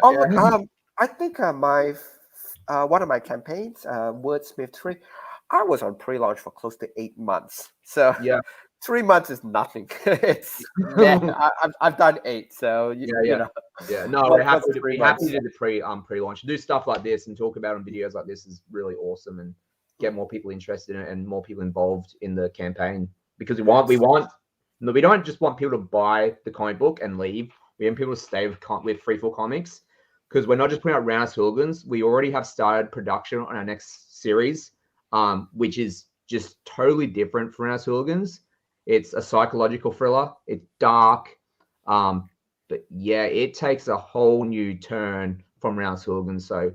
Oh, look, Yeah. I think my one of my campaigns, Wordsmith 3, I was on pre-launch for close to 8 months. So Yeah. 3 months is nothing. It's I've done 8, so you know. Yeah, no, we're happy what's to 3 be happy months? to do the pre-launch. Do stuff like this and talk about on videos like this is really awesome and get more people interested in it and more people involved in the campaign because we don't just want people to buy the comic book and leave. We want people to stay with Free for Comics because we're not just putting out Roundhouse Hooligans. We already have started production on our next series, which is just totally different from Roundhouse Hooligans. It's a psychological thriller. It's dark. But yeah, it takes a whole new turn from Roundhouse Hooligans. So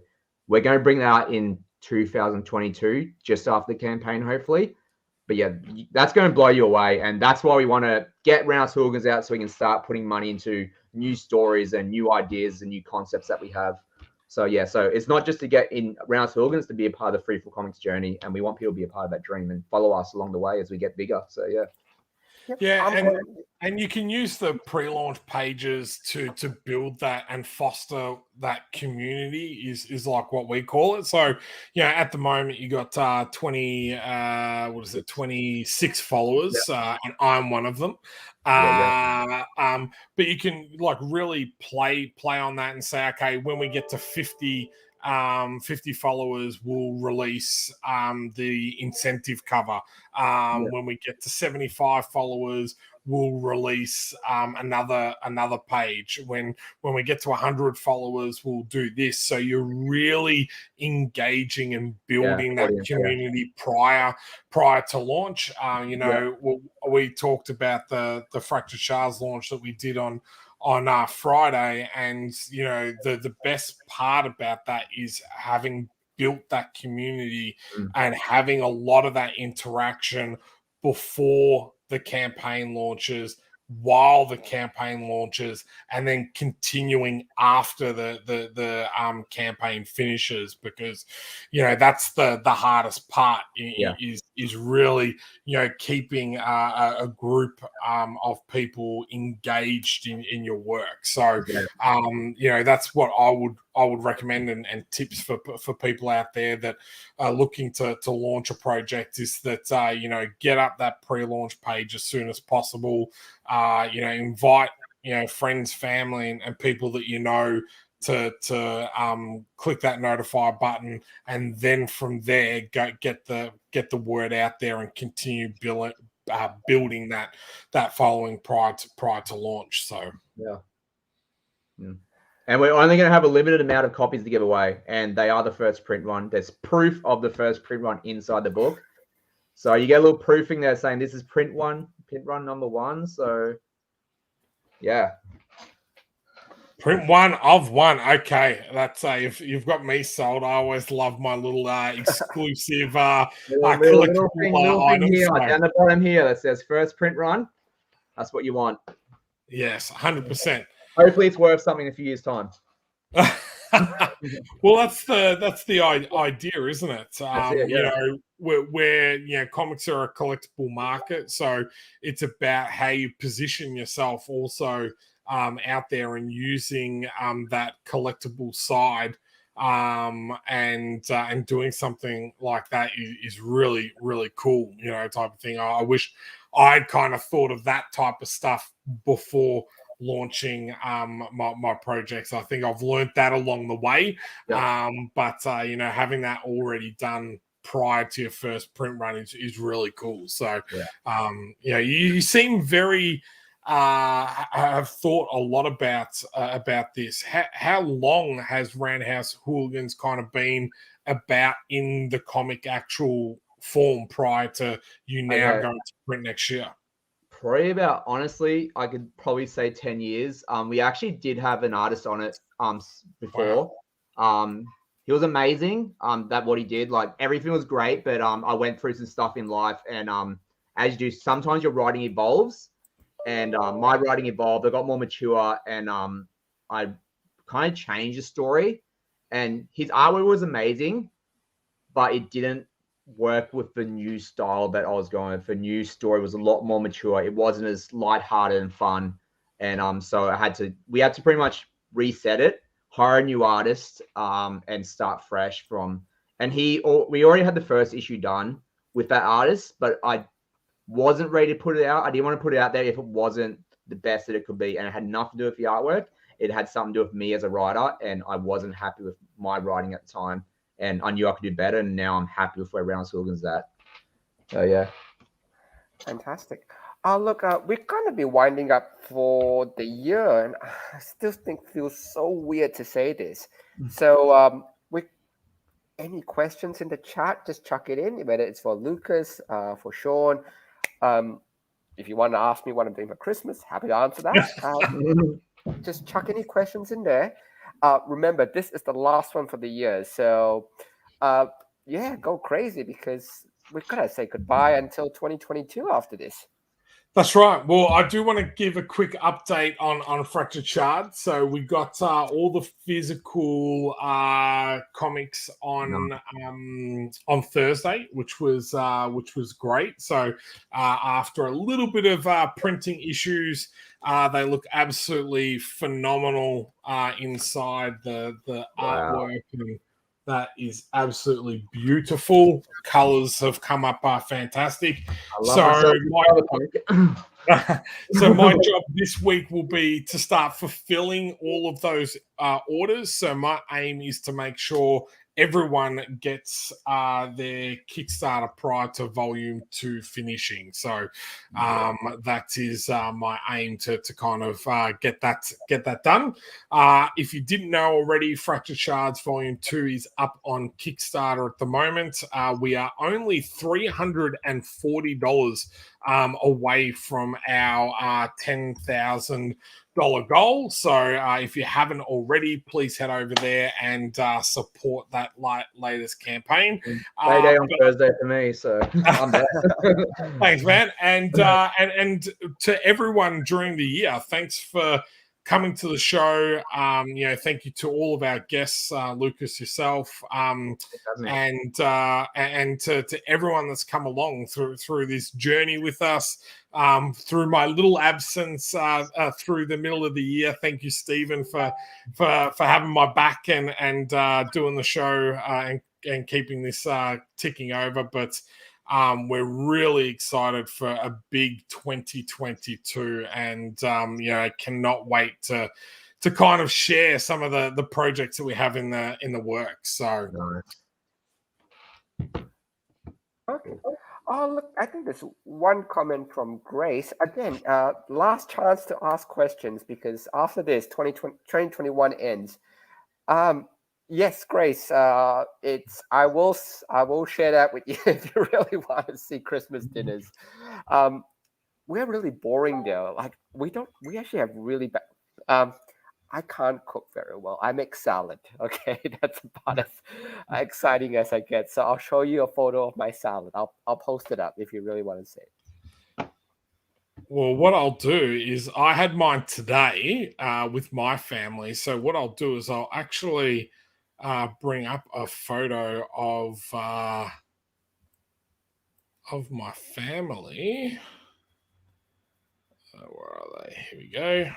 we're going to bring that out in 2022, just after the campaign, hopefully. But yeah, that's going to blow you away. And that's why we want to get Roundhouse Hooligans out so we can start putting money into new stories and new ideas and new concepts that we have. So yeah, so it's not just to get in Roundhouse Hooligans to be a part of the Free for Comics journey. And we want people to be a part of that dream and follow us along the way as we get bigger. So yeah. Yep. Yeah, and you can use the pre-launch pages to build that and foster that community is like what we call it. So, at the moment you got 26 followers, and I'm one of them. But you can like really play on that and say, okay, when we get to 50 followers, we'll release the incentive cover. When we get to 75 followers, we'll release another page. When we get to 100 followers, we'll do this. So you're really engaging and building that community prior to launch. We talked about the Fractured Shards launch that we did on Friday, and the best part about that is having built that community and having a lot of that interaction before the campaign launches, while the campaign launches, and then continuing after the campaign finishes, because that's the hardest part is really keeping a group of people engaged in your work. So that's what I would recommend, and tips for people out there that are looking to launch a project is that get up that pre-launch page as soon as possible. Invite friends, family, and people that to click that notify button, and then from there get the word out there and continue building that following prior to launch. So And we're only going to have a limited amount of copies to give away, and they are the first print run. There's proof of the first print run inside the book. So you get a little proofing there saying this is print run number 1. So, yeah. Print 1 of 1. Okay, that's if you've got me sold. I always love my little exclusive collectible items. Here, down the bottom here that says first print run. That's what you want. Yes, 100%. Hopefully, it's worth something in a few years' time. Well, that's the idea, isn't it? Yeah. You know, where comics are a collectible market, so it's about how you position yourself also out there and using that collectible side, and doing something like that is really, really cool, type of thing. I wish I'd kind of thought of that type of stuff before launching my projects. I think I've learned that along the way. Yeah. But having that already done prior to your first print run is really cool. So you seem very have thought a lot about this. How long has Roundhouse Hooligans kind of been about in the comic actual form prior to you now going to print next year? Probably about, honestly, I could probably say 10 years. We actually did have an artist on it before. Wow. He was amazing. That what he did, like everything was great, but I went through some stuff in life, and as you do, sometimes your writing evolves, and my writing evolved. I got more mature, and I kind of changed the story. And his artwork was amazing, but it didn't work with the new style that I was going with. The new story was a lot more mature. It wasn't as lighthearted and fun. And so we had to pretty much reset it, hire a new artist, and start fresh and we already had the first issue done with that artist, but I wasn't ready to put it out. I didn't want to put it out there if it wasn't the best that it could be. And it had nothing to do with the artwork. It had something to do with me as a writer, and I wasn't happy with my writing at the time. And I knew I could do better, and now I'm happy with where Roundhouse Hooligans is at. So, yeah. Fantastic. Look, we're going to be winding up for the year, and I still feels so weird to say this. So, any questions in the chat, just chuck it in, whether it's for Lucas, for Shaun. If you want to ask me what I'm doing for Christmas, happy to answer that. Just chuck any questions in there. Remember, this is the last one for the year. So, go crazy, because we've got to say goodbye until 2022 after this. That's right. Well, I do want to give a quick update on Fractured Shard. So we got all the physical comics on Thursday, which was great. So after a little bit of printing issues, they look absolutely phenomenal inside the artwork. And that is absolutely beautiful. Colors have come up fantastic. So my job this week will be to start fulfilling all of those orders. So my aim is to make sure everyone gets their Kickstarter prior to Volume 2 finishing. So that is my aim to kind of get that done. If you didn't know already, Fractured Shards Volume 2 is up on Kickstarter at the moment. We are only $340 away from our $10,000 goal. So if you haven't already, please head over there and support that latest campaign. Payday on Thursday for me, so I'm there. Thanks, man. And to everyone during the year, thanks for coming to the show. Thank you to all of our guests, Lucas, yourself, and to everyone that's come along through this journey with us, through my little absence through the middle of the year. Thank you, Stephen, for having my back and doing the show and keeping this ticking over. But we're really excited for a big 2022, and I cannot wait to kind of share some of the projects that we have in the works. So okay. Oh, look, I think there's one comment from Grace. Again, last chance to ask questions because after this, 2021 ends. Yes, Grace, I will share that with you if you really want to see Christmas dinners. We're really boring though. Like we actually have really bad. I can't cook very well. I make salad. Okay, that's about as exciting as I get. So I'll show you a photo of my salad. I'll post it up if you really want to see it. Well, what I'll do is I had mine today with my family. So what I'll do is I'll actually bring up a photo of my family. Where are they? Here we go.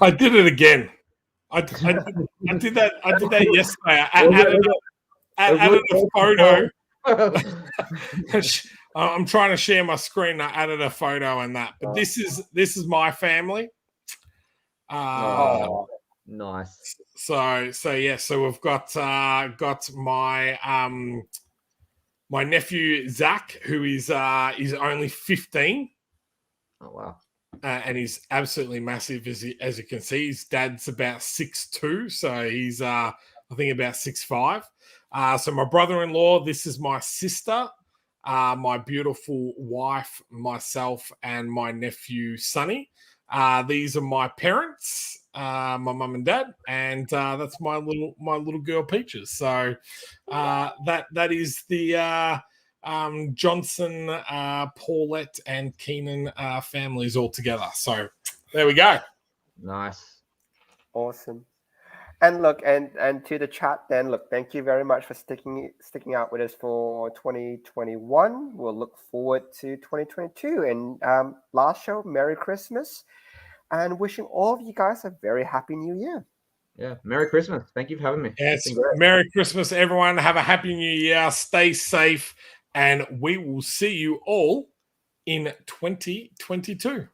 I did it again. I did that. I did that yesterday. I added a photo. I'm trying to share my screen. I added a photo and that. But this is my family. Oh, nice. So yeah. So we've got my my nephew Zach, who is only 15. Oh wow. And he's absolutely massive, as you can see. His dad's about 6'2", so he's I think about 6'5". So my brother-in-law, this is my sister, my beautiful wife, myself, and my nephew Sonny. These are my parents, my mum and dad, and that's my little girl Peaches. So that is the Johnson, Paulette, and Keenan families all together. So there we go. Nice. Awesome. And look, and to the chat then, look, thank you very much for sticking out with us for 2021. We'll look forward to 2022. And last show, Merry Christmas. And wishing all of you guys a very happy new year. Yeah. Merry Christmas. Thank you for having me. Yes. Merry Christmas, everyone. Have a happy new year. Stay safe. And we will see you all in 2022.